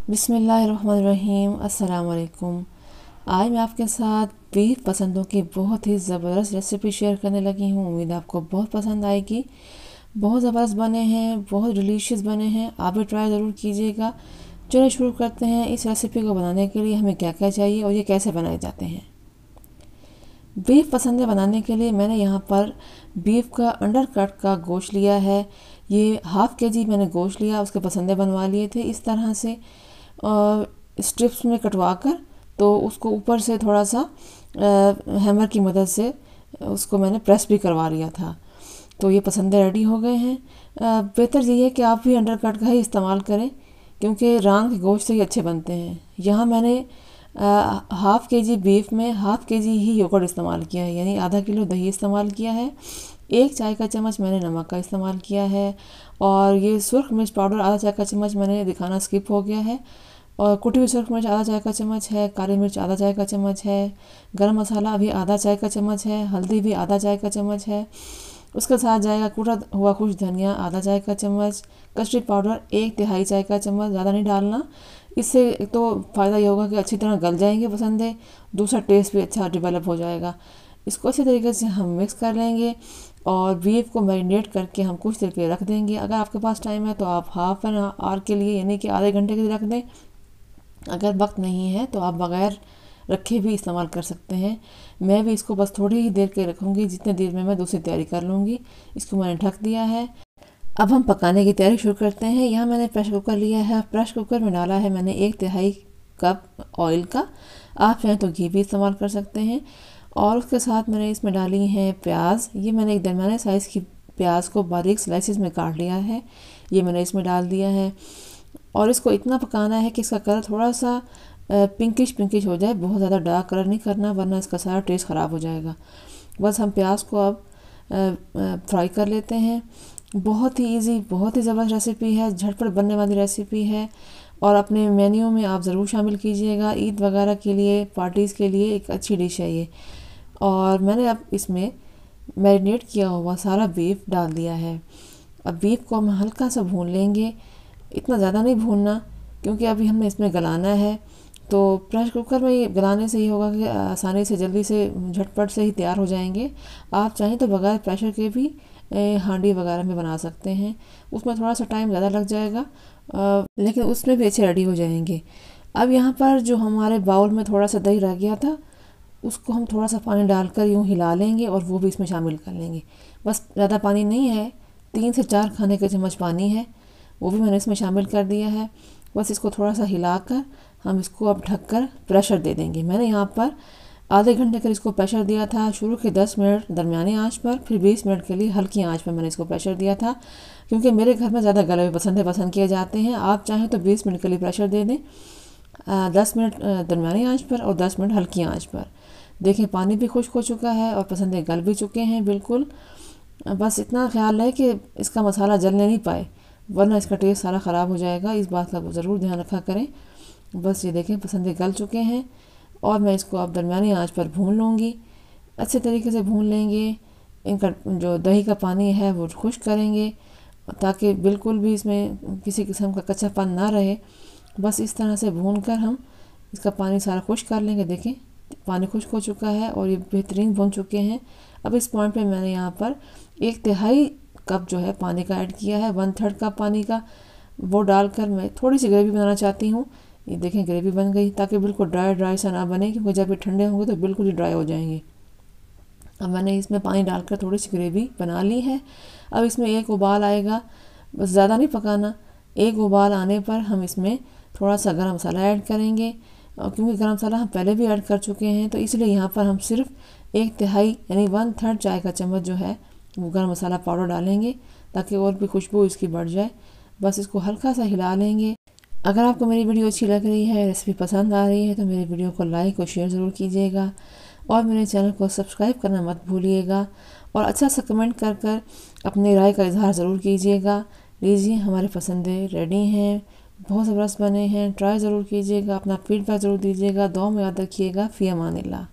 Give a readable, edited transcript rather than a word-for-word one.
बिस्मिल्लाहिर्रहमानिर्रहीम। अस्सलाम वालेकुम। आज मैं आपके साथ बीफ पसंदों की बहुत ही ज़बरदस्त रेसिपी शेयर करने लगी हूँ। उम्मीद है आपको बहुत पसंद आएगी। बहुत ज़बरदस्त बने हैं, बहुत डिलीशियस बने हैं। आप भी ट्राई ज़रूर कीजिएगा। चलिए शुरू करते हैं। इस रेसिपी को बनाने के लिए हमें क्या क्या चाहिए और ये कैसे बनाए जाते हैं। बीफ पसंदें बनाने के लिए मैंने यहाँ पर बीफ का अंडर कट का गोश्त लिया है। ये हाफ़ के जी मैंने गोश्त लिया, उसके पसंदें बनवा लिए थे इस तरह से स्ट्रिप्स में कटवा कर। तो उसको ऊपर से थोड़ा सा हैमर की मदद से उसको मैंने प्रेस भी करवा लिया था। तो ये पसंदें रेडी हो गए हैं। बेहतर यही है कि आप भी अंडर कट का ही इस्तेमाल करें, क्योंकि रान के गोश्त से ही अच्छे बनते हैं। यहाँ मैंने हाफ़ के जी बीफ में हाफ़ के जी ही योगर्ट इस्तेमाल किया है, यानी आधा किलो दही इस्तेमाल किया है। 1 चाय का चम्मच मैंने नमक का इस्तेमाल किया है। और ये सुरख मिर्च पाउडर आधा चाय का चम्मच मैंने दिखाना स्किप हो गया है। और कुटी हुई सुरख मिर्च आधा चाय का चम्मच है। काली मिर्च आधा चाय का चम्मच है। गरम मसाला भी आधा चाय का चम्मच है। हल्दी भी आधा चाय का चम्मच है। उसके साथ जाएगा कूटा हुआ खुश धनिया आधा चाय का चम्मच। कस्टर्ड पाउडर 1/3 चाय का चम्मच, ज़्यादा नहीं डालना। इससे एक तो फ़ायदा ये होगा कि अच्छी तरह गल जाएंगे पसंदें, दूसरा टेस्ट भी अच्छा डेवलप हो जाएगा। इसको अच्छे तरीके से हम मिक्स कर लेंगे और बीफ को मैरिनेट करके हम कुछ देर के लिए रख देंगे। अगर आपके पास टाइम है तो आप हाफ एन आवर के लिए, यानी कि आधे घंटे के लिए रख दें। अगर वक्त नहीं है तो आप बगैर रखे भी इस्तेमाल कर सकते हैं। मैं भी इसको बस थोड़ी ही देर के रखूँगी, जितने देर में मैं दूसरी तैयारी कर लूँगी। इसको मैंने ढक दिया है। अब हम पकाने की तैयारी शुरू करते हैं। यहाँ मैंने प्रेशर कुकर लिया है। प्रेशर कुकर में डाला है मैंने 1/3 कप ऑयल का। आप चाहें तो घी भी इस्तेमाल कर सकते हैं। और उसके साथ मैंने इसमें डाली हैं प्याज। ये मैंने एक दरमियाने साइज़ की प्याज को बारीक स्लाइसिस में काट लिया है। ये मैंने इसमें डाल दिया है। और इसको इतना पकाना है कि इसका कलर थोड़ा सा पिंकिश हो जाए। बहुत ज़्यादा डार्क कलर नहीं करना, वरना इसका सारा टेस्ट ख़राब हो जाएगा। बस हम प्याज को अब फ्राई कर लेते हैं। बहुत ही इजी, बहुत ही ज़बरदस्त रेसिपी है, झटपट बनने वाली रेसिपी है। और अपने मेन्यू में आप ज़रूर शामिल कीजिएगा। ईद वगैरह के लिए, पार्टीज़ के लिए एक अच्छी डिश है ये। और मैंने अब इसमें मैरिनेट किया हुआ सारा बीफ डाल दिया है। अब बीफ को हम हल्का सा भून लेंगे, इतना ज़्यादा नहीं भूनना, क्योंकि अभी हमने इसमें गलाना है। तो प्रेशर कुकर में ये गलाने से ये होगा कि आसानी से, जल्दी से, झटपट से ही तैयार हो जाएंगे। आप चाहें तो बगैर प्रेशर के भी हांडी वगैरह में बना सकते हैं। उसमें थोड़ा सा टाइम ज़्यादा लग जाएगा, लेकिन उसमें भी अच्छे रेडी हो जाएंगे। अब यहाँ पर जो हमारे बाउल में थोड़ा सा दही रह गया था, उसको हम थोड़ा सा पानी डालकर यूँ हिला लेंगे और वो भी इसमें शामिल कर लेंगे। बस ज़्यादा पानी नहीं है, 3 से 4 खाने के चम्मच पानी है, वो भी मैंने इसमें शामिल कर दिया है। बस इसको थोड़ा सा हिलाकर हम इसको अब ढककर प्रेशर दे देंगे। मैंने यहाँ पर आधे घंटे के लिए इसको प्रेशर दिया था। शुरू के 10 मिनट दरमियानी आंच पर, फिर 20 मिनट के लिए हल्की आंच पर मैंने इसको प्रेशर दिया था, क्योंकि मेरे घर में ज़्यादा गले हुए पसंद किए जाते हैं। आप चाहें तो 20 मिनट के लिए प्रेशर दे दें, 10 मिनट दरमियानी आंच पर और 10 मिनट हल्की आंच पर। देखें पानी भी खुश्क हो चुका है और पसंदें गल भी चुके हैं बिल्कुल। बस इतना ख्याल है कि इसका मसाला जलने नहीं पाए, वरना इसका टेस्ट सारा ख़राब हो जाएगा। इस बात का ज़रूर ध्यान रखा करें। बस ये देखें पसंदें गल चुके हैं और मैं इसको अब दरमियानी आंच पर भून लूँगी। अच्छे तरीके से भून लेंगे। इनका जो दही का पानी है वो खुश्क करेंगे, ताकि बिल्कुल भी इसमें किसी किस्म का कच्चापन ना रहे। बस इस तरह से भून कर हम इसका पानी सारा खुश्क कर लेंगे। देखें पानी खुश्क हो चुका है और ये बेहतरीन भून चुके हैं। अब इस पॉइंट पे मैंने यहाँ पर 1/3 कप जो है पानी का ऐड किया है, 1/3 कप पानी का। वो डालकर मैं थोड़ी सी ग्रेवी बनाना चाहती हूँ। ये देखें ग्रेवी बन गई, ताकि बिल्कुल ड्राई सा ना बने, क्योंकि जब ये ठंडे होंगे तो बिल्कुल ही ड्राई हो जाएंगे। अब मैंने इसमें पानी डालकर थोड़ी सी ग्रेवी बना ली है। अब इसमें एक उबाल आएगा, बस ज़्यादा नहीं पकाना। एक उबाल आने पर हम इसमें थोड़ा सा गरम मसाला ऐड करेंगे, और क्योंकि गरम मसाला हम पहले भी ऐड कर चुके हैं, तो इसलिए यहाँ पर हम सिर्फ 1/3 यानी 1/3 चाय का चम्मच जो है वो गरम मसाला पाउडर डालेंगे, ताकि और भी खुशबू इसकी बढ़ जाए। बस इसको हल्का सा हिला लेंगे। अगर आपको मेरी वीडियो अच्छी लग रही है, रेसिपी पसंद आ रही है, तो मेरी वीडियो को लाइक और शेयर ज़रूर कीजिएगा और मेरे चैनल को सब्सक्राइब करना मत भूलिएगा। और अच्छा सा कमेंट कर कर अपनी राय का इजहार ज़रूर कीजिएगा। लीजिए हमारे पसंदें रेडी हैं, बहुत ज़बरदस्त बने हैं। ट्राई ज़रूर कीजिएगा, अपना फीडबैक ज़रूर दीजिएगा। दुआ में याद रखिएगा। फ़ी अमानिल्लाह।